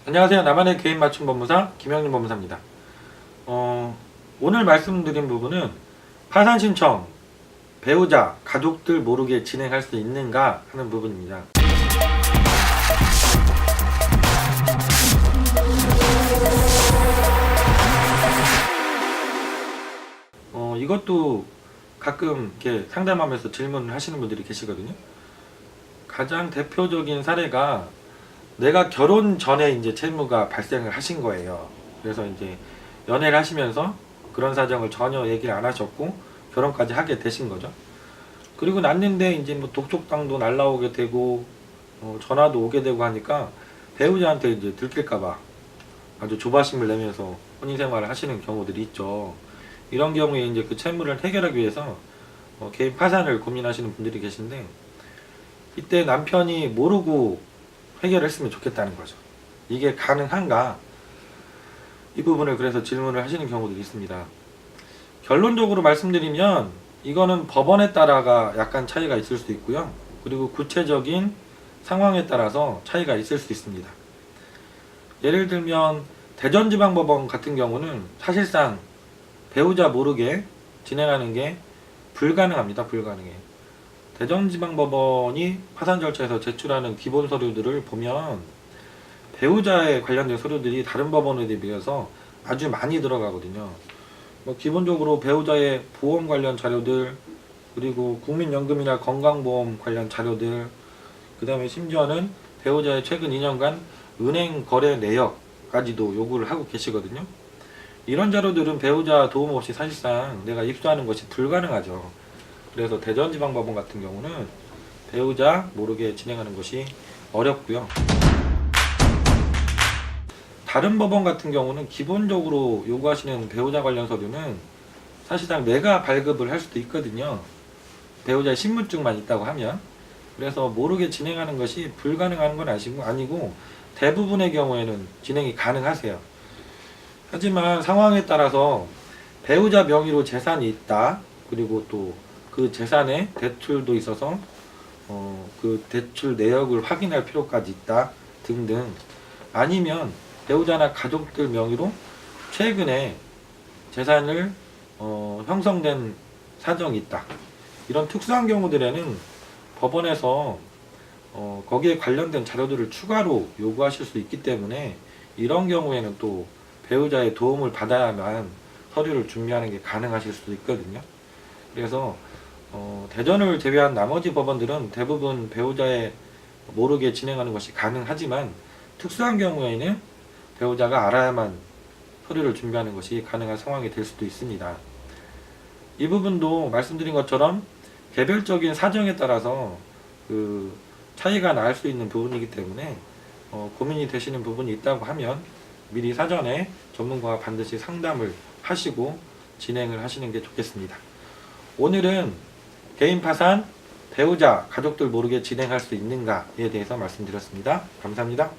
안녕하세요. 나만의 개인 맞춤 법무사 김영림 법무사입니다. 오늘 말씀드린 부분은 파산 신청 배우자, 가족들 모르게 진행할 수 있는가 하는 부분입니다. 이것도 가끔 이렇게 상담하면서 질문을 하시는 분들이 계시거든요. 가장 대표적인 사례가 내가 결혼 전에 이제 채무가 발생을 하신 거예요. 그래서 이제 연애를 하시면서 그런 사정을 전혀 얘기를 안 하셨고 결혼까지 하게 되신 거죠. 그리고 났는데 이제 뭐 독촉당도 날라오게 되고 전화도 오게 되고 하니까 배우자한테 이제 들킬까봐 아주 조바심을 내면서 혼인생활을 하시는 경우들이 있죠. 이런 경우에 이제 그 채무를 해결하기 위해서 개인 파산을 고민하시는 분들이 계신데, 이때 남편이 모르고 해결했으면 좋겠다는 거죠. 이게 가능한가? 이 부분을 그래서 질문을 하시는 경우들이 있습니다. 결론적으로 말씀드리면 이거는 법원에 따라가 약간 차이가 있을 수 있고요. 그리고 구체적인 상황에 따라서 차이가 있을 수 있습니다. 예를 들면 대전지방법원 같은 경우는 사실상 배우자 모르게 진행하는 게 불가능합니다. 불가능해. 대전지방법원이 파산 절차에서 제출하는 기본 서류들을 보면 배우자에 관련된 서류들이 다른 법원에 비해서 아주 많이 들어가거든요. 기본적으로 배우자의 보험 관련 자료들, 그리고 국민연금이나 건강보험 관련 자료들, 그 다음에 심지어는 배우자의 최근 2년간 은행 거래 내역까지도 요구를 하고 계시거든요. 이런 자료들은 배우자 도움 없이 사실상 내가 입수하는 것이 불가능하죠. 그래서 대전지방법원 같은 경우는 배우자 모르게 진행하는 것이 어렵고요. 다른 법원 같은 경우는 기본적으로 요구하시는 배우자 관련 서류는 사실상 내가 발급을 할 수도 있거든요. 배우자의 신분증만 있다고 하면. 그래서 모르게 진행하는 것이 불가능한 건 아니고 대부분의 경우에는 진행이 가능하세요. 하지만 상황에 따라서 배우자 명의로 재산이 있다, 그리고 또 그 재산에 대출도 있어서 그 대출 내역을 확인할 필요까지 있다 등등, 아니면 배우자나 가족들 명의로 최근에 재산을 형성된 사정이 있다, 이런 특수한 경우들에는 법원에서 거기에 관련된 자료들을 추가로 요구하실 수 있기 때문에 이런 경우에는 또 배우자의 도움을 받아야만 서류를 준비하는 게 가능하실 수도 있거든요. 그래서 대전을 제외한 나머지 법원들은 대부분 배우자의 모르게 진행하는 것이 가능하지만 특수한 경우에는 배우자가 알아야만 서류를 준비하는 것이 가능한 상황이 될 수도 있습니다. 이 부분도 말씀드린 것처럼 개별적인 사정에 따라서 그 차이가 날 수 있는 부분이기 때문에 고민이 되시는 부분이 있다고 하면 미리 사전에 전문가와 반드시 상담을 하시고 진행을 하시는 게 좋겠습니다. 오늘은 개인 파산, 배우자, 가족들 모르게 진행할 수 있는가에 대해서 말씀드렸습니다. 감사합니다.